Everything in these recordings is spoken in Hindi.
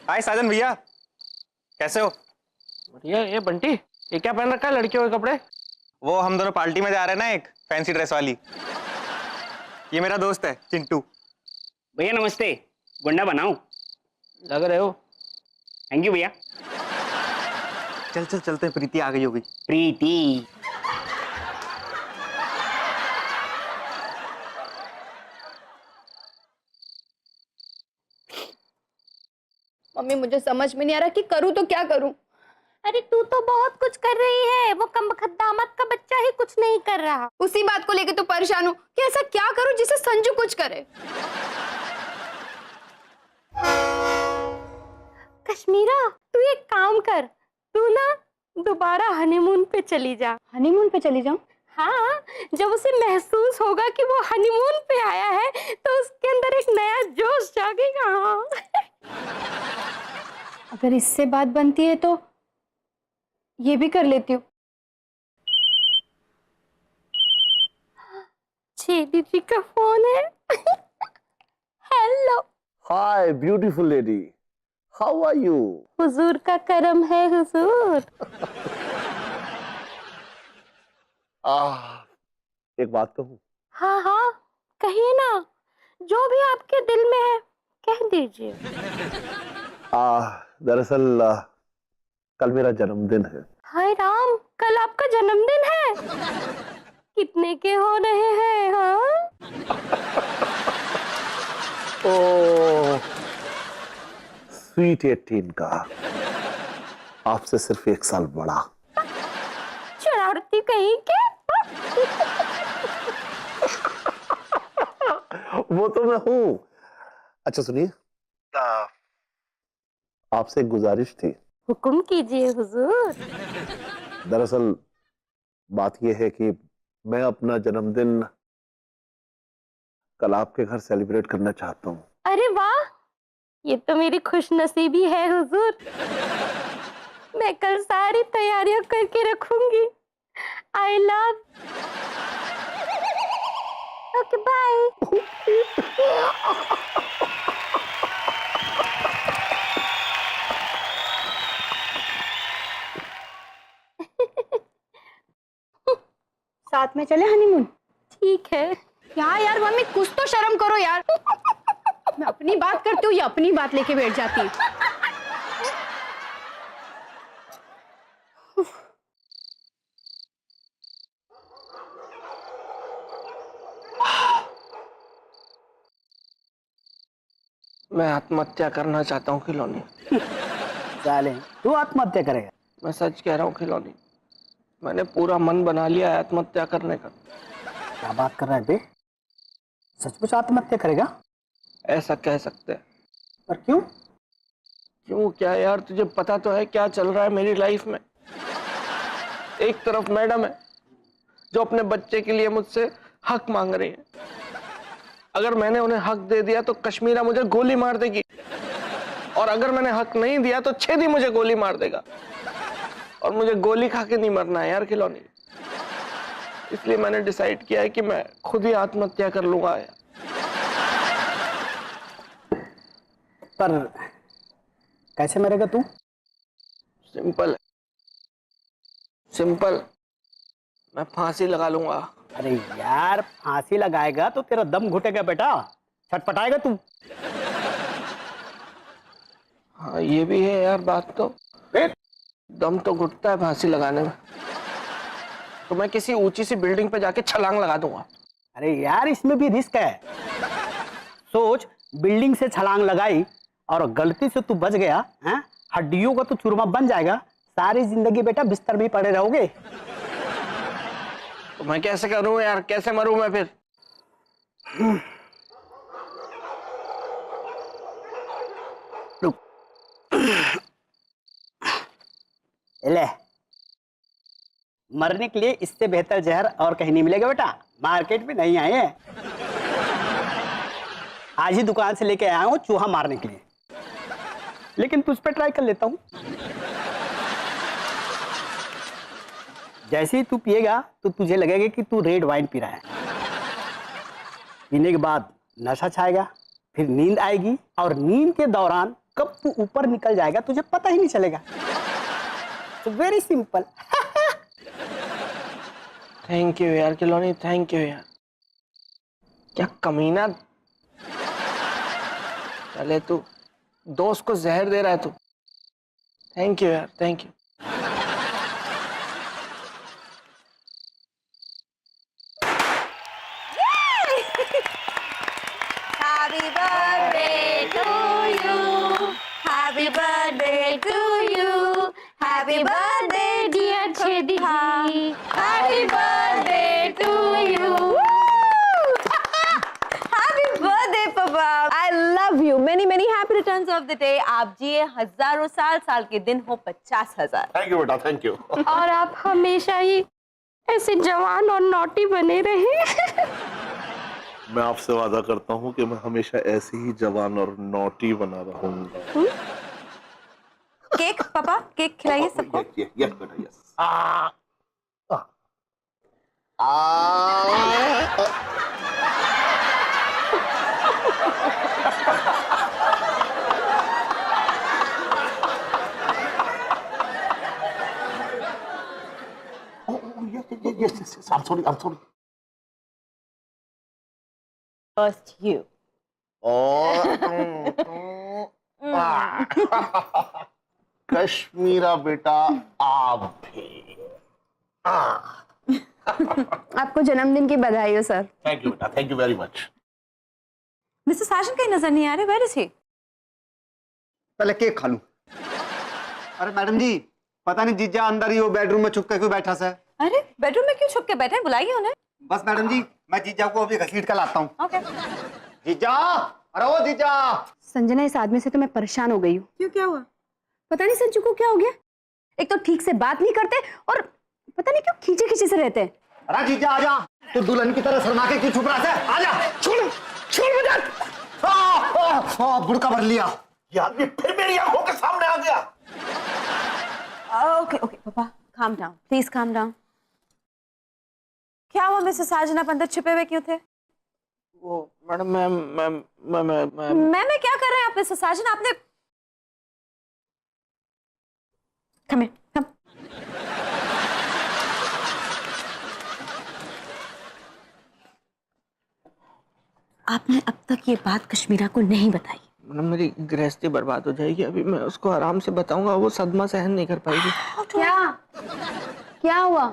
हाय साजन भैया, कैसे हो? ये बंटी, ये क्या पहन रखा है लड़कियों के कपड़े? वो हम दोनों पार्टी में जा रहे हैं ना, एक फैंसी ड्रेस वाली। ये मेरा दोस्त है चिंटू। भैया नमस्ते, गुंडा बनाऊं? लग रहे हो। थैंक यू भैया। चल चल चलते हैं, प्रीति आ गई होगी। प्रीति, मम्मी मुझे समझ में नहीं आ रहा कि करूँ तो क्या करूँ। अरे तू तो बहुत कुछ कर रही है, वो कमबख्त दामाद का बच्चा ही कुछ नहीं कर रहा। उसी बात को लेके तो परेशान हूँ कि ऐसा क्या करूँ जिससे संजू कुछ करे। कश्मीरा, तू एक काम कर, तू ना दोबारा हनीमून पे चली जा। हनीमून पे चली जाऊँ? हाँ, जब उसे महसूस होगा कि वो हनीमून पे आया है तो उसके अंदर एक नया जोश जागेगा। अगर इससे बात बनती है तो ये भी कर लेती हूँ। छेदी जी का फोन है। Hello. Hi beautiful lady, how are you? हुजूर का करम है हुजूर। एक बात कहूँ? हाँ हाँ, कहिए ना, जो भी आपके दिल में है कह दीजिए। दरअसल कल मेरा जन्मदिन है। हाय राम, कल आपका जन्मदिन है? कितने के हो रहे हैं? हाँ, ओ स्वीट 18 का, आपसे सिर्फ 1 साल बड़ा। शरारती कहीं के। वो तो मैं हूँ। अच्छा सुनिए, आपसे एक गुजारिश थी। हुक्म कीजिए हुजूर। दरअसल बात यह है कि मैं अपना जन्मदिन कल आपके घर सेलिब्रेट करना चाहता हूँ। अरे वाह, ये तो मेरी खुशनसीबी है हुजूर। मैं कल सारी तैयारियां करके रखूंगी। I love. Okay bye. साथ में चले हनीमून? ठीक है। क्या यार मम्मी, कुछ तो शर्म करो यार। मैं अपनी बात करती हूँ, ये अपनी बात लेके बैठ जाती है। मैं आत्महत्या करना चाहता हूँ खिलौनी। साले, तू आत्महत्या करेगा? मैं सच कह रहा हूँ खिलौनी, मैंने पूरा मन बना लिया है आत्महत्या करने का। क्या बात कर रहा है बे? सचमुच आत्महत्या करेगा? ऐसा कह सकते हैं। पर क्यों? क्यों क्या यार, तुझे पता तो है क्या चल रहा है मेरी लाइफ में। एक तरफ मैडम है जो अपने बच्चे के लिए मुझसे हक मांग रही है। अगर मैंने उन्हें हक दे दिया तो कश्मीरा मुझे गोली मार देगी, और अगर मैंने हक नहीं दिया तो छेदी मुझे गोली मार देगा। और मुझे गोली खा के नहीं मरना है यार खिलौनी, इसलिए मैंने डिसाइड किया है कि मैं खुद ही आत्महत्या कर लूंगा। पर कैसे मरेगा तू? सिंपल है, सिंपल, मैं फांसी लगा लूंगा। अरे यार, फांसी लगाएगा तो तेरा दम घुटेगा बेटा, छटपटाएगा तू। हाँ ये भी है यार बात तो, दम तो घुटता है फांसी लगाने में। तो मैं किसी ऊंची सी बिल्डिंग पे जाके छलांग लगा दूंगा। अरे यार, इसमें भी रिस्क है। सोच, बिल्डिंग से छलांग लगाई और गलती से तू बच गया, हैं? हड्डियों का तो चूरमा बन जाएगा, सारी जिंदगी बेटा बिस्तर में ही पड़े रहोगे। तो मैं कैसे करूं यार, कैसे मरूं मैं फिर? ले, मरने के लिए इससे बेहतर जहर और कहीं नहीं मिलेगा बेटा, मार्केट में नहीं आए हैं। आज ही दुकान से लेके आया हूं चूहा मारने के लिए, लेकिन तुझ पे ट्राई कर लेता हूं। जैसे ही तू पिएगा तो तुझे लगेगा कि तू रेड वाइन पी रहा है। पीने के बाद नशा छाएगा, फिर नींद आएगी, और नींद के दौरान कब तू ऊपर निकल जाएगा तुझे पता ही नहीं चलेगा। तो वेरी सिंपल। थैंक यू यार खिलौनी, थैंक यू यार। क्या कमीना, चले तू दोस्त को जहर दे रहा है तू। थैंक यू यार, thank you. Happy birthday to you. Happy birthday to you. Happy birthday dear Chedi ji. Happy birthday to you. Happy birthday Papa. I love you. Many many happy returns of the day. आप जिए हजारों साल, साल के दिन हो 50,000। थैंक यू बेटा, थैंक यू। और आप हमेशा ही ऐसे जवान और नॉटी बने रहे। मैं आपसे वादा करता हूँ कि मैं हमेशा ऐसे ही जवान और नॉटी बना रहूंगा। केक पापा, केक खिलाइए सबको। यस बेटा, yes. Yes. I'm sorry. First you. Kashmira बेटा, आप भी। आपको जन्मदिन की बधाई हो सर। थैंक यू बेटा, thank you very much. Mister Sajan कहीं नजर नहीं आ रहे, वेयर इज ही? पहले केक खा लूं। अरे मैडम जी, पता नहीं जीजा अंदर ही वो बेडरूम में छुप के क्यों बैठा सा है। अरे बेडरूम में क्यों छुप के बैठे हैं? बुलाइए उन्हें। बस मैडम जी, मैं जीजा को अभी घसीट कर लाता हूँ। ओके। जीजा, अरे ओ जीजा। संजना, इस आदमी से तो मैं परेशान हो गई हूँ। क्यों, क्या हुआ? पता नहीं संजू को क्या हो गया। एक तो ठीक से बात नहीं करते और पता नहीं क्यों खींचे खींचे से रहते हैं। अरे जीजा आजा, तो दुल्हन की तरह शर्मा के क्यों छुप रहा है? आजा, छोड़ मुझे। बुड़का भर लिया। ये आदमी फिर मेरी आंखों के सामने आ गया। ओके पापा, calm down, please calm down. क्या हुआ मिस्टर साजन, आप अंदर छिपे हुए क्यों थे? वो मैडम मैं मैं क्या कर रहे हैं आप मिस्टर साजन? आपने come here, come. आपने अब तक ये बात कश्मीरा को नहीं बताई। मैडम मेरी गृहस्थी बर्बाद हो जाएगी। अभी मैं उसको आराम से बताऊंगा, वो सदमा सहन नहीं कर पाएगी। क्या हुआ?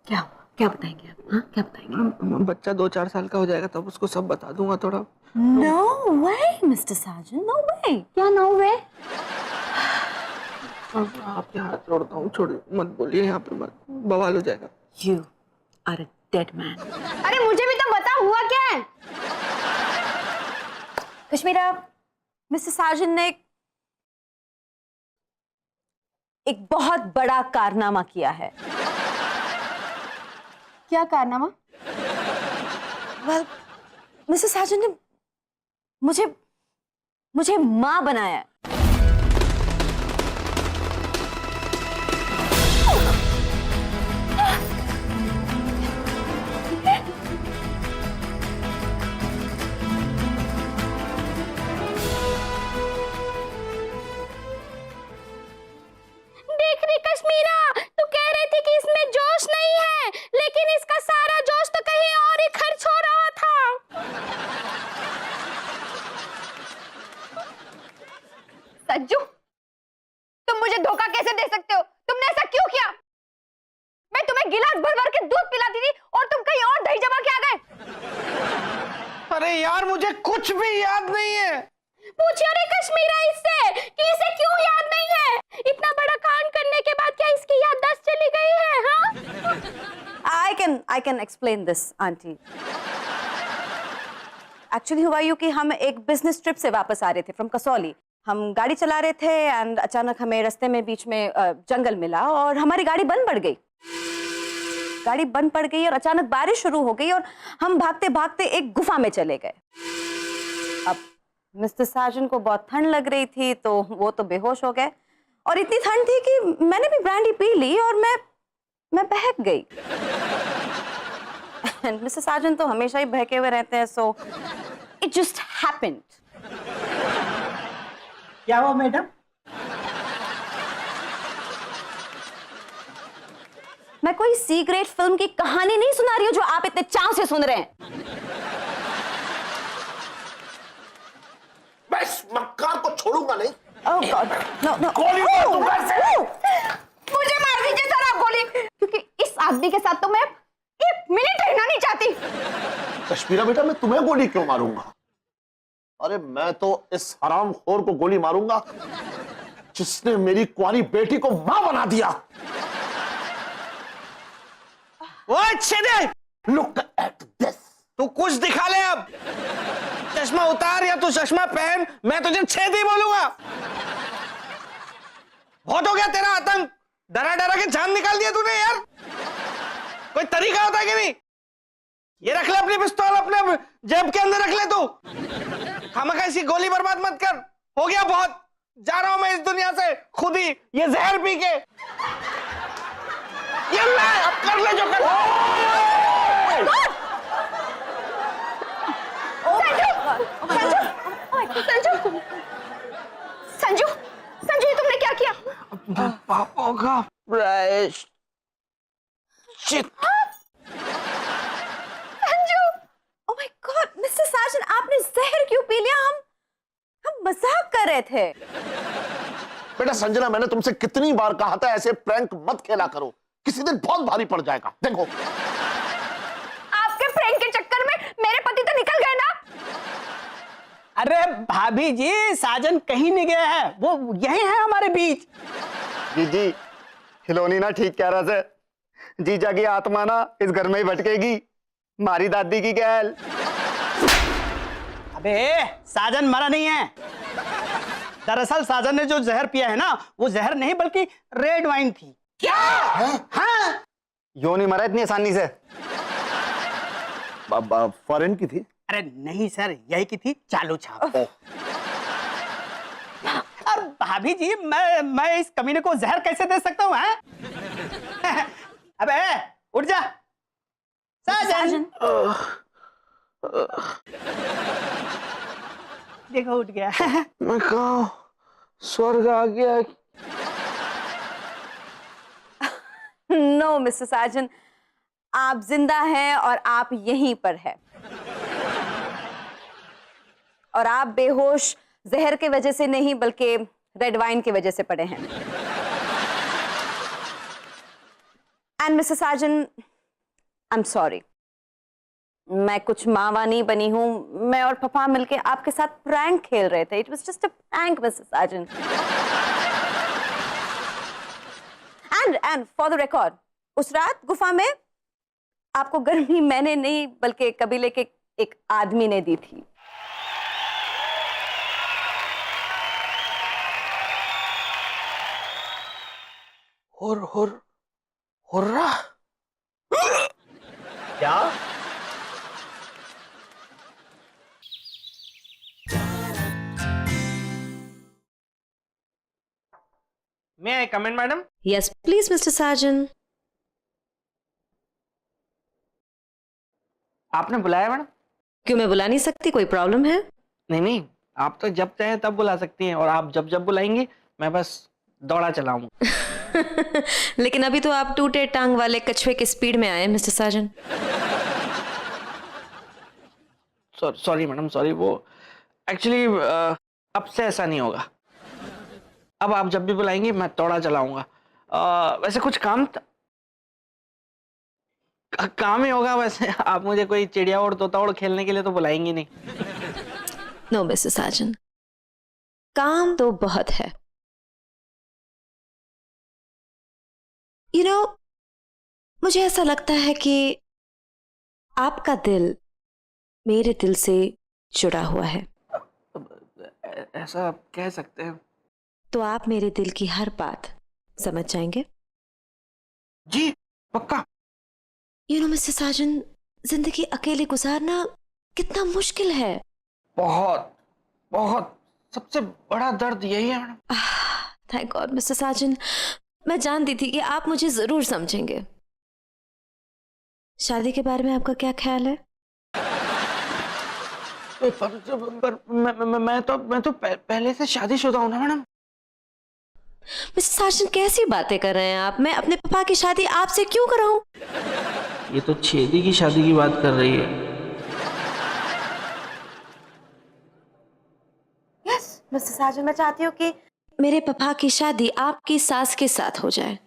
क्या बताएंगे आप? हाँ, क्या बताएंगे? बच्चा 2-4 साल का हो जाएगा तब उसको सब बता दूंगा थोड़ा। No way, Mr. Sajan, no way. क्या नो वे? आपके हाथ जोड़ता हूँ, छोड़िए, मत बोलिए, यहाँ पे मत, बवाल हो जाएगा। You are a dead man. अरे मुझे भी तो बता, हुआ क्या है? कश्मीरा, मिस्टर साजन ने एक बहुत बड़ा कारनामा किया है। क्या कारनामा? Well, मिस्टर साजन ने मुझे मां बनाया है। देख रही कश्मीरा, तू कह रही थी कि इसमें जोश नहीं है, लेकिन इसका सारा जोश तो कहीं और ही खर्च हो रहा था। संजू, तुम मुझे धोखा कैसे दे सकते हो? तुमने ऐसा क्यों किया? मैं तुम्हें गिलास भर भर के दूध पिलाती थी और तुम कहीं और दही जमा के आ गए। अरे यार मुझे कुछ भी याद नहीं है। पूछिए रे कश्मीरा इससे कि इसे क्यों याद नहीं है। इतना बड़ा कांड करने के बाद क्या इसकी याददाश्त चली गई है? हाँ, I can explain this, aunty. Actually हुआ यूं कि हम एक बिजनेस ट्रिप से वापस आ रहे थे फ्रॉम कसौली। हम गाड़ी चला रहे थे एंड अचानक हमें रास्ते में बीच में जंगल मिला और हमारी गाड़ी बंद पड़ गई। गाड़ी बंद पड़ गई और अचानक बारिश शुरू हो गई और हम भागते भागते एक गुफा में चले गए। अब मिस्टर साजन को बहुत ठंड लग रही थी तो वो तो बेहोश हो गए और इतनी ठंड थी कि मैंने भी ब्रांडी पी ली और मैं बहक गई। मिस्टर साजन तो हमेशा ही बहके हुए रहते हैं, सो इट जस्ट हैपेंड। क्या हुआ मैडम? मैं कोई सी ग्रेड फिल्म की कहानी नहीं सुना रही हूं जो आप इतने चाव से सुन रहे हैं। मैं इस मक्कार को छोड़ूंगा नहीं। Oh God, no, no. गोली मार दूंगा इसे। मुझे मार दीजिए सर आप गोली, क्योंकि इस आदमी के साथ तो मैं 1 मिनट रहना नहीं चाहती। कश्मीरा बेटा, मैं तुम्हें गोली क्यों मारूंगा? अरे मैं तो इस हरामखोर को गोली मारूंगा जिसने मेरी कुंवारी बेटी को मां बना दिया। Look at this. तू कुछ दिखा ले अब। चश्मा उतार या तू चश्मा पहन, मैं तुझे छेदी बोलूंगा। बहुत हो गया तेरा आतंक। डरा डरा के जान निकाल दिया तूने यार। कोई तरीका होता है कि नहीं? ये रख ले अपनी पिस्तौल, अपने जेब के अंदर रख ले। तू खामखा इसकी गोली बर्बाद मत कर। हो गया बहुत। जा रहा हूं मैं इस दुनिया से खुद ही ये जहर पी के। ये मैं अब कर ले जो कर। संजू, संजू ये तुमने क्या किया? पापों का प्रायश्चित। Sanju, oh my god, mister Sajan आपने जहर क्यों पी लिया? हम मजाक कर रहे थे। बेटा संजना, मैंने तुमसे कितनी बार कहा था ऐसे प्रैंक मत खेला करो, किसी दिन बहुत भारी पड़ जाएगा। देखो आपके प्रैंक के चक्कर में मेरे पति तो निकल गए ना। अरे भाभी जी, साजन कहीं नहीं गया है, वो यही है हमारे बीच। जी खिलौनी ना ठीक कह रहा से। जीजा की आत्मा ना इस घर में ही भटकेगी, मारी दादी की गैल। अबे साजन मरा नहीं है। दरअसल साजन ने जो जहर पिया है ना, वो जहर नहीं बल्कि रेड वाइन थी। क्या? हाँ, यो नहीं मरा इतनी आसानी से। फॉरेन की थी? अरे नहीं सर, यही की थी चालू छाप। और भाभी जी, मैं इस कमीने को जहर कैसे दे सकता हूँ? अबे उठ जा साजन। देखो उठ गया। मैं कहा स्वर्ग आ गया। नो मिस्टर साजन, आप जिंदा हैं और आप यहीं पर हैं। और आप बेहोश जहर के वजह से नहीं बल्कि रेड वाइन की वजह से पड़े हैं। And mister Sajan, I am sorry, मैं कुछ मावा नहीं बनी हूं। मैं और पापा मिलके आपके साथ प्रैंक खेल रहे थे। It was just a prank mister Sajan. And for the record, उस रात गुफा में आपको गर्मी मैंने नहीं बल्कि कबीले के एक आदमी ने दी थी। हुर्रा। क्या? May I come in, madam? Yes, please, Mr. Sarjan. आपने बुलाया मैडम? क्यों मैं बुला नहीं सकती? कोई प्रॉब्लम है? नहीं, आप तो जब चाहे तब बुला सकती हैं और आप जब बुलाएंगी मैं बस दौड़ा चलाऊंगा। लेकिन अभी तो आप टूटे टांग वाले कछुए की स्पीड में आए mister Sajan. Sorry madam, sorry. वो एक्चुअली अब से ऐसा नहीं होगा। अब आप जब भी बुलाएंगी मैं दौड़ा चलाऊंगा। वैसे कुछ काम ही होगा। वैसे आप मुझे कोई चिड़िया और तोता और खेलने के लिए तो बुलाएंगी नहीं। नो मिस्टर साजन, काम तो बहुत है। मुझे ऐसा लगता है कि आपका दिल मेरे दिल से जुड़ा हुआ है। ऐसा आप कह सकते हैं। तो आप मेरे दिल की हर बात समझ जाएंगे। जी पक्का। मिस्टर साजन, जिंदगी अकेले गुजारना कितना मुश्किल है। बहुत बहुत, सबसे बड़ा दर्द यही है मैडम। थैंक गॉड मिस्टर साजन, मैं जानती थी कि आप मुझे जरूर समझेंगे। शादी के बारे में आपका क्या ख्याल है? पर मैं तो पहले से शादीशुदा हूं ना मैडम। मिस्टर साजन, कैसी बातें कर रहे हैं आप? मैं अपने पापा की शादी आपसे क्यों कराऊं? ये तो छेदी की शादी की बात कर रही है। यस मिस्टर साजन, मैं चाहती हूँ कि मेरे पापा की शादी आपकी सास के साथ हो जाए।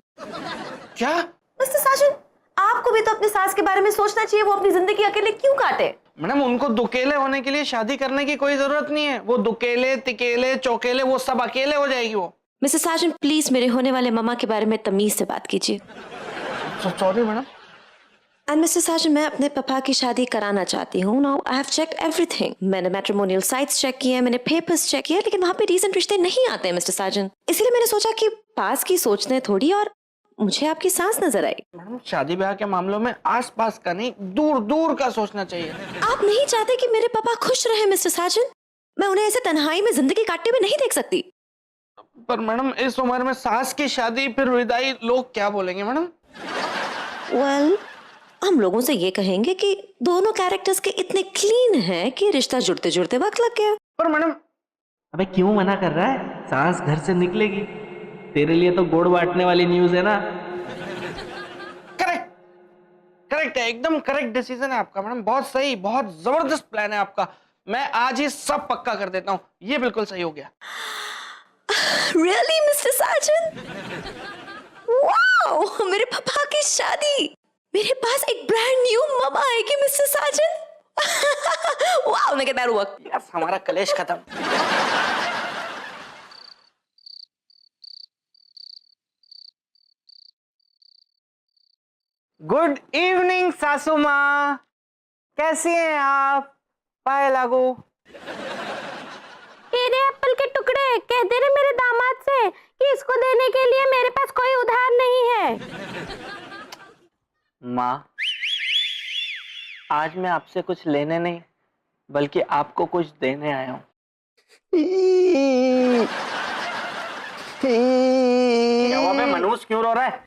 क्या? मिस्टर साजन, आपको भी तो अपनी सास के बारे में सोचना चाहिए। वो अपनी जिंदगी अकेले क्यों काटे? मैडम, उनको दुकेले होने के लिए शादी करने की कोई जरूरत नहीं है। वो दुकेले तिकेले चौकेले वो सब अकेले हो जाएगी वो। मिस्टर साजन, प्लीज मेरे होने वाले मामा के बारे में तमीज से बात कीजिए। Sorry madam. एंड मिस्टर साजन, मैं अपने पापा की शादी कराना चाहती हूँ। Now I have checked everything. मैंने मैट्रिमोनियल साइट्स चेक किए हैं, मैंने पेपर्स चेक किए, लेकिन वहाँ पे रीसेंट रिश्ते नहीं आते हैं मिस्टर साजन। इसीलिए मैंने सोचा कि पास की सोचने थोड़ी, और मुझे आपकी सास नजर आई। मैडम, शादी ब्याह के मामलों में आस पास का नहीं, दूर दूर का सोचना चाहिए। आप नहीं चाहते कि मेरे पापा खुश रहे मिस्टर साजन? मैं उन्हें ऐसे तन्हाई में जिंदगी काटते हुए नहीं देख सकती। पर मैडम, इस उम्र में सास की शादी फिर विदाई, लोग क्या बोलेंगे मैडम? वेल, हम लोगों से ये कहेंगे कि दोनों कैरेक्टर्स के इतने क्लीन हैं कि रिश्ता जुड़ते जुड़ते वक्त लग गया। पर मैडम, अबे क्यों मना कर रहा है? सास घर से निकलेगी। तेरे लिए तो गुड़ बांटने वाली न्यूज है ना। करेक्ट करेक्ट है, एकदम करेक्ट डिसीजन है आपका मैडम। बहुत सही, बहुत जबरदस्त प्लान है आपका। मैं आज ही सब पक्का कर देता हूँ। ये बिल्कुल सही हो गया। Really, Mr. Sargent? Wow, मेरे पापा की शादी। मेरे पास एक ब्रांड न्यू ममा आएगी मिस्टर साजन। वाओ, मैं कहता हूँ यस, हमारा कलेश खत्म। गुड इवनिंग सासू माँ, कैसी हैं आप? पाए लागू। तेरे एप्पल के टुकड़े, कह दे रहे मेरे दामाद से कि इसको देने के लिए मेरे पास कोई उधार नहीं है। माँ, आज मैं आपसे कुछ लेने नहीं बल्कि आपको कुछ देने आया हूँ। क्या हुआ बे मनोज, क्यों रो रहा है?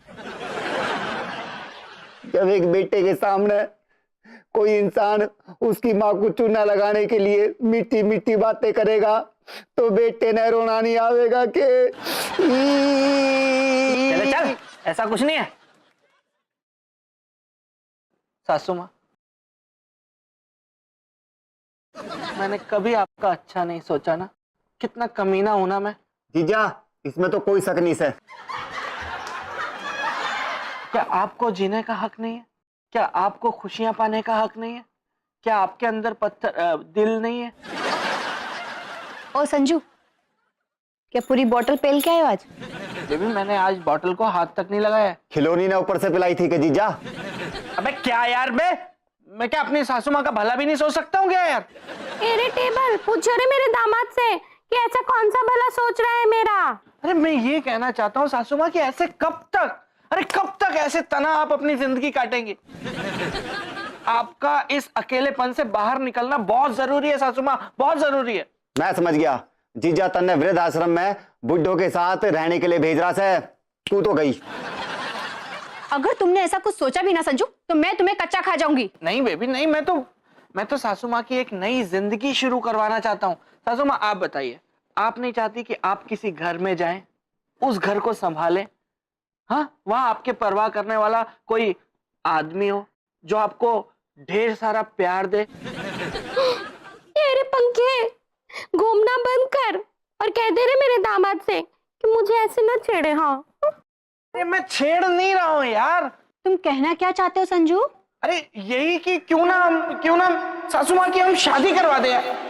जब एक बेटे के सामने कोई इंसान उसकी माँ को चूना लगाने के लिए मीठी मीठी बातें करेगा तो बेटे ने रोना नहीं आवेगा के? चले चल, ऐसा कुछ नहीं है। सासू माँ, मैंने कभी आपका अच्छा नहीं सोचा ना। कितना कमीना हूं ना मैं। जीजा, इसमें तो कोई शक नहीं है। क्या आपको जीने का हक नहीं है? क्या आपको खुशियां पाने का हक नहीं है? क्या आपके अंदर पत्थर दिल नहीं है? ओ संजू, क्या पूरी बोतल पेल के आए हो आज? बेबी, मैंने आज बोतल को हाथ तक नहीं लगाया। खिलौनी ने ऊपर से पिलाई थी कि जीजा? अबे क्या यार बे, मैं क्या अपनी सासू माँ का भला भी नहीं सोच सकता हूँ क्या यार? इरिटेबल, पूछो रे मेरे दामाद से कि ऐसा कौन सा भला सोच रहा है मेरा। अरे मैं ये कहना चाहता हूँ सासू माँ कि ऐसे कब तक, अरे कब तक ऐसे तना आप अपनी जिंदगी काटेंगी? आपका इस अकेलेपन से बाहर निकलना बहुत जरूरी है सासू माँ, बहुत जरूरी है। मैं समझ गया, जीजा तन्ने वृद्ध आश्रम में बुड्ढों के साथ रहने के लिए भेज रहा है। तू तो गई। अगर तुमने ऐसा कुछ सोचा भी ना संजू, तो मैं तुम्हें कच्चा खा जाऊंगी। नहीं बेबी नहीं, मैं तो सासू माँ की एक नई जिंदगी शुरू करवाना चाहता हूँ। सासू माँ, आप बताइए, आप नहीं चाहती कि आप किसी घर में जाएं, उस घर को संभालें? हाँ, वहां आपके परवाह करने वाला कोई आदमी हो जो आपको ढेर सारा प्यार दे। ये रे पंखे, घूमना बंद कर और कह दे रे मेरे दामाद से कि मुझे ऐसे ना छेड़े। हाँ, अरे मैं छेड़ नहीं रहा हूँ यार। तुम कहना क्या चाहते हो संजू? अरे यही कि क्यों ना सासू माँ की हम शादी करवा दें।